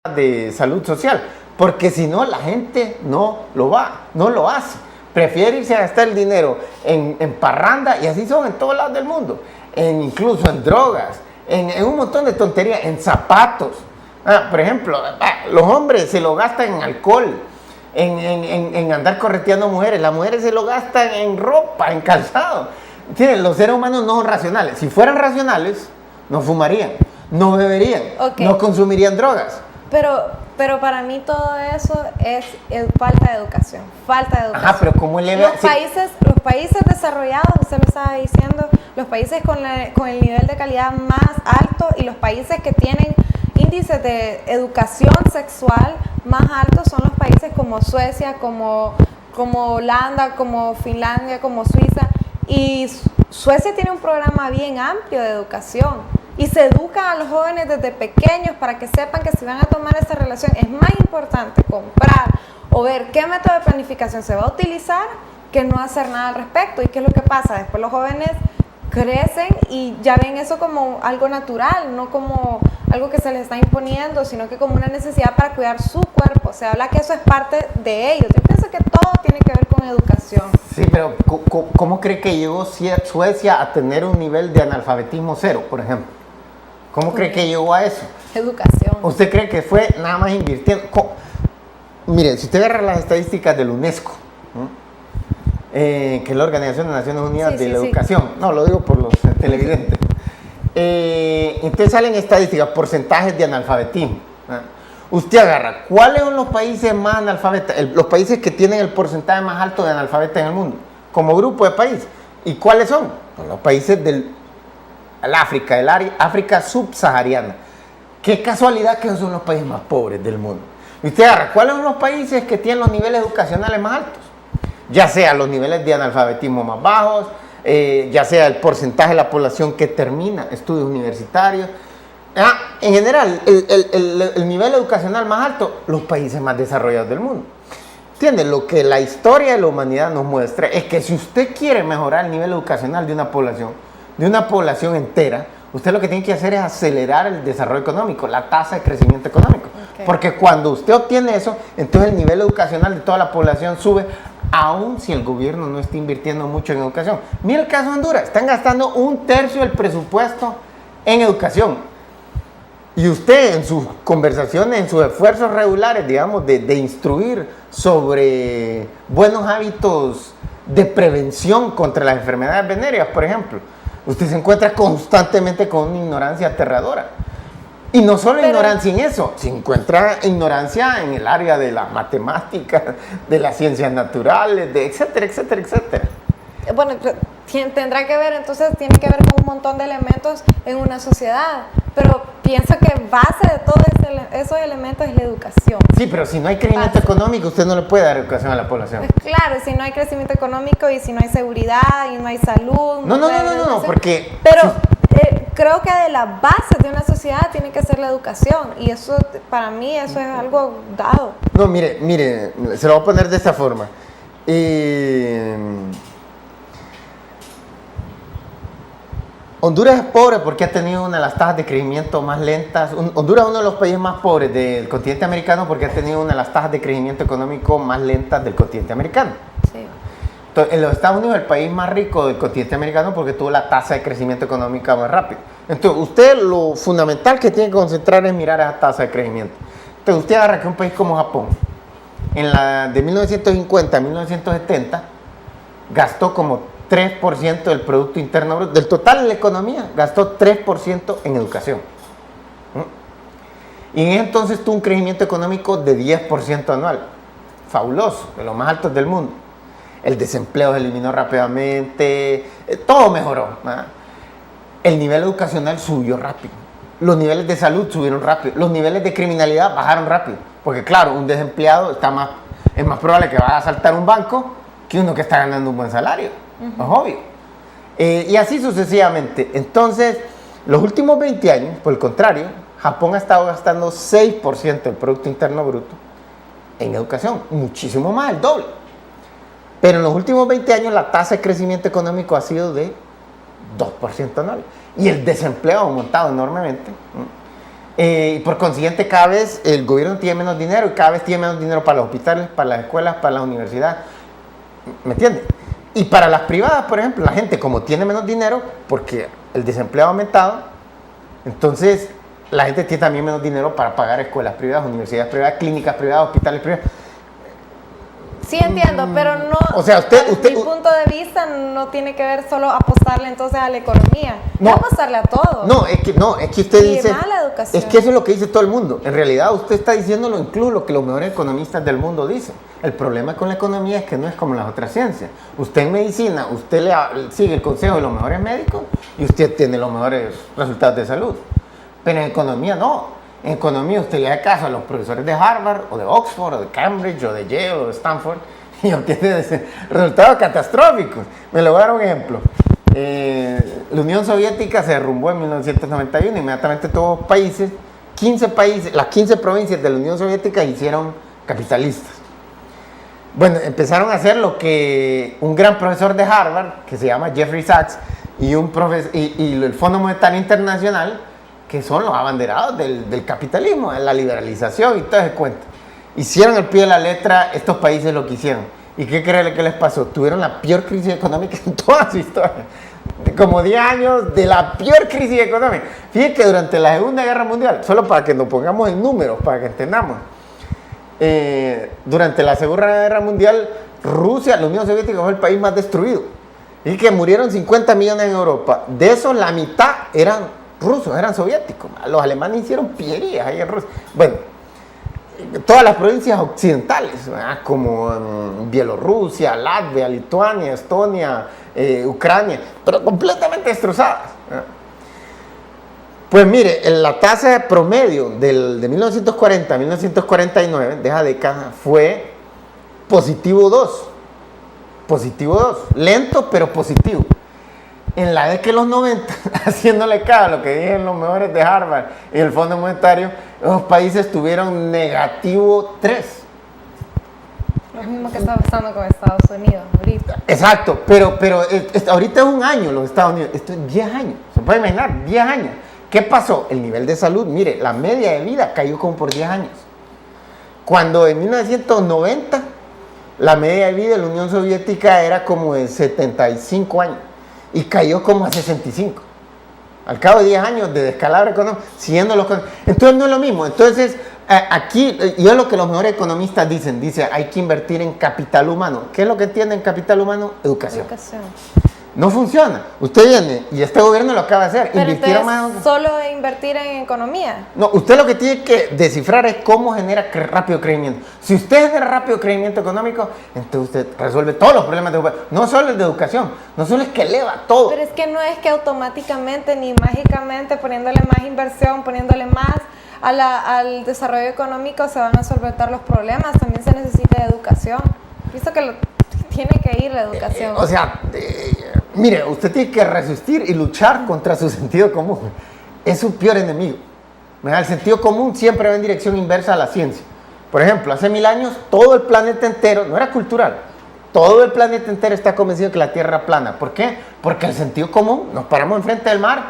de salud social, porque si no la gente no lo hace. Prefiere irse a gastar el dinero en parranda, y así son en todos lados del mundo, incluso en drogas, en un montón de tonterías, en zapatos. Por ejemplo, los hombres se lo gastan en alcohol, en andar correteando mujeres. Las mujeres se lo gastan en ropa, en calzado. ¿Entienden? Los seres humanos no son racionales. Si fueran racionales, no fumarían, no beberían, no consumirían drogas. Pero para mí todo eso es falta de educación. Ajá, pero ¿cómo los países desarrollados, usted lo estaba diciendo, los países con el nivel de calidad más alto y los países que tienen índices de educación sexual más altos son los países como Suecia, como Holanda, como Finlandia, como Suiza. Y Suecia tiene un programa bien amplio de educación. Y se educa a los jóvenes desde pequeños para que sepan que si van a tomar esta relación es más importante comprar o ver qué método de planificación se va a utilizar que no hacer nada al respecto. ¿Y qué es lo que pasa? Después los jóvenes crecen y ya ven eso como algo natural, no como algo que se les está imponiendo, sino que como una necesidad para cuidar su cuerpo. Se habla que eso es parte de ellos. Yo pienso que todo tiene que ver con educación. Sí, pero ¿cómo cree que llegó Suecia a tener un nivel de analfabetismo cero, por ejemplo? ¿Cómo cree que llegó a eso? Educación. ¿Usted cree que fue nada más invirtiendo? Mire, si usted agarra las estadísticas del UNESCO, que es la Organización de Naciones Unidas de la Educación, no, lo digo por los televidentes, entonces salen estadísticas, porcentajes de analfabetismo. Usted agarra, ¿cuáles son los países más analfabetas? Los países que tienen el porcentaje más alto de analfabetas en el mundo, como grupo de países. ¿Y cuáles son? Pues los países del África, el área África subsahariana. Qué casualidad que son los países más pobres del mundo. Y usted agarra, ¿cuáles son los países que tienen los niveles educacionales más altos? Ya sea los niveles de analfabetismo más bajos, ya sea el porcentaje de la población que termina estudios universitarios. En general, el nivel educacional más alto, los países más desarrollados del mundo. ¿Entiende? Lo que la historia de la humanidad nos muestra es que si usted quiere mejorar el nivel educacional de una población entera, usted lo que tiene que hacer es acelerar el desarrollo económico, la tasa de crecimiento económico. Porque cuando usted obtiene eso, entonces el nivel educacional de toda la población sube, aun si el gobierno no está invirtiendo mucho en educación. Mira el caso de Honduras, están gastando 1/3 del presupuesto en educación. Y usted en sus conversaciones, en sus esfuerzos regulares, digamos, de instruir sobre buenos hábitos de prevención contra las enfermedades venéreas, por ejemplo, usted se encuentra constantemente con una ignorancia aterradora. Y no solo ignorancia en eso, se encuentra ignorancia en el área de las matemáticas, de las ciencias naturales, de etcétera, etcétera, etcétera. Bueno, tendrá que ver, entonces tiene que ver con un montón de elementos en una sociedad, pero pienso que base de todos esos elementos es la educación. Sí, pero si no hay crecimiento económico, usted no le puede dar educación a la población. Pues claro, si no hay crecimiento económico y si no hay seguridad y no hay salud. No, porque... Pero creo que de las bases de una sociedad tiene que ser la educación, y eso, para mí, eso es algo dado. No, mire, se lo voy a poner de esta forma. Honduras es pobre porque ha tenido una de las tasas de crecimiento más lentas. Honduras es uno de los países más pobres del continente americano porque ha tenido una de las tasas de crecimiento económico más lentas del continente americano. Sí. Entonces, en los Estados Unidos es el país más rico del continente americano porque tuvo la tasa de crecimiento económica más rápida. Entonces, usted lo fundamental que tiene que concentrar es mirar esa tasa de crecimiento. Entonces, usted agarra que un país como Japón, de 1950 a 1970, gastó como 3% del Producto Interno Bruto, del total de la economía, gastó 3% en educación. Y en ese entonces tuvo un crecimiento económico de 10% anual. Fabuloso, de los más altos del mundo. El desempleo se eliminó rápidamente, todo mejoró. El nivel educacional subió rápido. Los niveles de salud subieron rápido. Los niveles de criminalidad bajaron rápido. Porque claro, un desempleado es más probable que vaya a asaltar un banco que uno que está ganando un buen salario. Es obvio. Y así sucesivamente. Entonces, los últimos 20 años, por el contrario, Japón ha estado gastando 6% del Producto Interno Bruto en educación, muchísimo más, el doble. Pero en los últimos 20 años la tasa de crecimiento económico ha sido de 2% anual. Y el desempleo ha aumentado enormemente. Y por consiguiente, cada vez el gobierno tiene menos dinero y cada vez tiene menos dinero para los hospitales, para las escuelas, para las universidades. ¿Me entiendes? Y para las privadas, por ejemplo, la gente como tiene menos dinero, porque el desempleo ha aumentado, entonces la gente tiene también menos dinero para pagar escuelas privadas, universidades privadas, clínicas privadas, hospitales privados. Sí entiendo, pero no, o sea, mi punto de vista no tiene que ver solo apostarle entonces a la economía, no apostarle a todo. No, es que usted y dice, más la educación. es que eso es lo que dice todo el mundo. En realidad usted está diciéndolo incluso lo que los mejores economistas del mundo dicen. El problema con la economía es que no es como las otras ciencias. Usted en medicina, usted sigue el consejo de los mejores médicos y usted tiene los mejores resultados de salud. Pero en economía no. En economía usted le da caso a los profesores de Harvard, o de Oxford, o de Cambridge, o de Yale, o de Stanford, y obtiene resultados catastróficos. Me lo voy a dar un ejemplo. La Unión Soviética se derrumbó en 1991, inmediatamente todos los países, 15 países, las 15 provincias de la Unión Soviética hicieron capitalistas. Bueno, empezaron a hacer lo que un gran profesor de Harvard, que se llama Jeffrey Sachs, y el Fondo Monetario Internacional, que son los abanderados del capitalismo, de la liberalización y todo ese cuento. Hicieron al pie de la letra estos países lo que hicieron. ¿Y qué creen que les pasó? Tuvieron la peor crisis económica en toda su historia. Como 10 años de la peor crisis económica. Fíjense que durante la Segunda Guerra Mundial, solo para que nos pongamos en números, para que entendamos, durante la Segunda Guerra Mundial, Rusia, la Unión Soviética fue el país más destruido. Y que murieron 50 millones en Europa. De esos, la mitad eran rusos, eran soviéticos. Los alemanes hicieron pillerías ahí en Rusia. Bueno, todas las provincias occidentales, ¿verdad? Como Bielorrusia, Latvia, Lituania, Estonia, Ucrania, pero completamente destrozadas, ¿verdad? Pues mire, la tasa promedio de 1940 a 1949, de esa década, fue positivo 2. Positivo 2. Lento, pero positivo. En la década de los 90, haciéndole caso a lo que dicen los mejores de Harvard y el Fondo Monetario, los países tuvieron negativo 3. Lo mismo que está pasando con Estados Unidos ahorita. Exacto, pero ahorita es un año los Estados Unidos, esto es 10 años, se puede imaginar, 10 años. ¿Qué pasó? El nivel de salud, mire, la media de vida cayó como por 10 años. Cuando en 1990, la media de vida de la Unión Soviética era como de 75 años. Y cayó como a 65. Al cabo de 10 años de descalabro económico, siguiendo los... Entonces no es lo mismo. Entonces, aquí, y es lo que los mejores economistas dicen. Dice, hay que invertir en capital humano. ¿Qué es lo que entienden capital humano? Educación. No funciona. Usted viene, y este gobierno lo acaba de hacer. Pero entonces, más... ¿solo invertir en economía? No, usted lo que tiene que descifrar es cómo genera rápido crecimiento. Si usted genera rápido crecimiento económico, entonces usted resuelve todos los problemas de educación. No solo el de educación, no solo es que eleva todo. Pero es que no es que automáticamente ni mágicamente poniéndole más inversión, poniéndole más al desarrollo económico se van a solventar los problemas. También se necesita educación. Visto que tiene que ir la educación. Mire, usted tiene que resistir y luchar contra su sentido común. Es su peor enemigo. El sentido común siempre va en dirección inversa a la ciencia. Por ejemplo, hace 1000 años todo el planeta entero, no era cultural, todo el planeta entero está convencido que la Tierra es plana. ¿Por qué? Porque el sentido común, nos paramos enfrente del mar,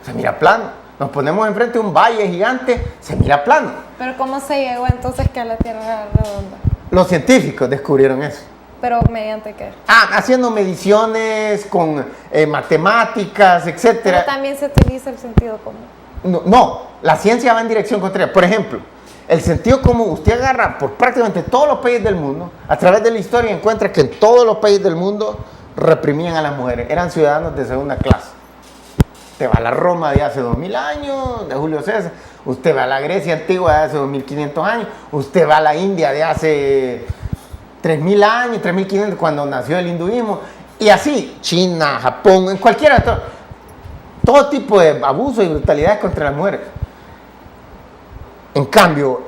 se mira plano. Nos ponemos enfrente de un valle gigante, se mira plano. Pero ¿cómo se llegó entonces que a la Tierra era redonda? Los científicos descubrieron eso. ¿Pero mediante qué? Haciendo mediciones con matemáticas, etcétera. Pero también se utiliza el sentido común. No, la ciencia va en dirección contraria. Por ejemplo, el sentido común, usted agarra por prácticamente todos los países del mundo, a través de la historia encuentra que en todos los países del mundo reprimían a las mujeres, eran ciudadanos de segunda clase. Usted va a la Roma de hace 2000 años, de Julio César, usted va a la Grecia antigua de hace 2500 años, usted va a la India de hace 3000 años, 3500, cuando nació el hinduismo, y así, China, Japón, en cualquiera, todo tipo de abuso y brutalidades contra las mujeres. En cambio,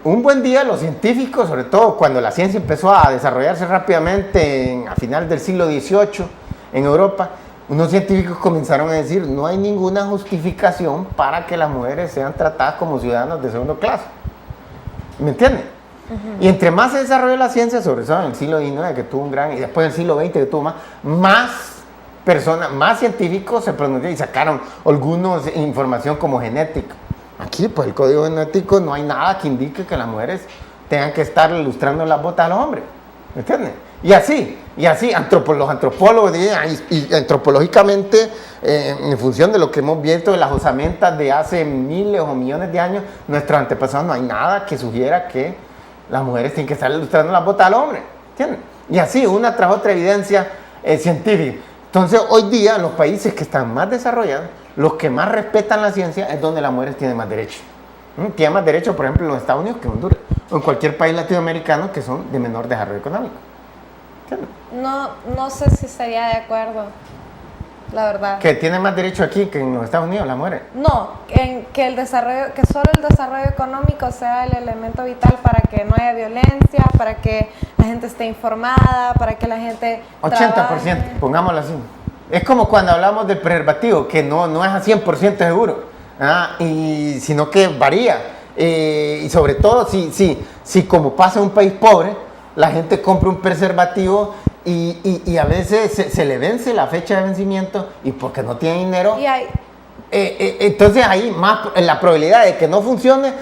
un buen día los científicos, sobre todo cuando la ciencia empezó a desarrollarse rápidamente a final del siglo XVIII en Europa, unos científicos comenzaron a decir, no hay ninguna justificación para que las mujeres sean tratadas como ciudadanos de segunda clase. ¿Me entienden? Uh-huh. Y entre más se desarrolló la ciencia, sobre todo en el siglo XIX, que tuvo un gran, y después en el siglo XX, que tuvo más personas, más científicos se pronunciaron y sacaron algunos información como genética. Aquí, pues el código genético no hay nada que indique que las mujeres tengan que estar ilustrando las botas a los hombres. ¿Me entiendes? Y así, los antropólogos y antropológicamente, en función de lo que hemos visto de las osamentas de hace miles o millones de años, nuestros antepasados, no hay nada que sugiera que las mujeres tienen que estar ilustrando las botas al hombre. ¿Entiendes? Y así, una tras otra evidencia científica. Entonces, hoy día, en los países que están más desarrollados, los que más respetan la ciencia es donde las mujeres tienen más derechos. Tienen más derechos, por ejemplo, en los Estados Unidos que en Honduras, o en cualquier país latinoamericano que son de menor desarrollo económico. ¿Entiendes? No sé si estaría de acuerdo, la verdad. ¿Que tienen más derecho aquí que en los Estados Unidos las mujeres? No, que solo el desarrollo económico sea el elemento vital para que no haya violencia, para que la gente esté informada, para que la gente 80%, trabaje. pongámoslo así. Es como cuando hablamos del preservativo, que no es a 100% seguro, sino que varía. Y sobre todo si como pasa en un país pobre, la gente compra un preservativo y a veces se le vence la fecha de vencimiento y porque no tiene dinero, entonces ahí la probabilidad de que no funcione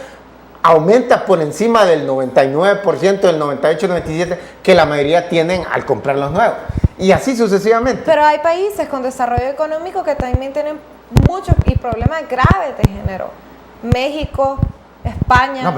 aumenta por encima del 99%, del 98, 97% que la mayoría tienen al comprar los nuevos. Y así sucesivamente. Pero hay países con desarrollo económico que también tienen muchos y problemas graves de género. México, España. No,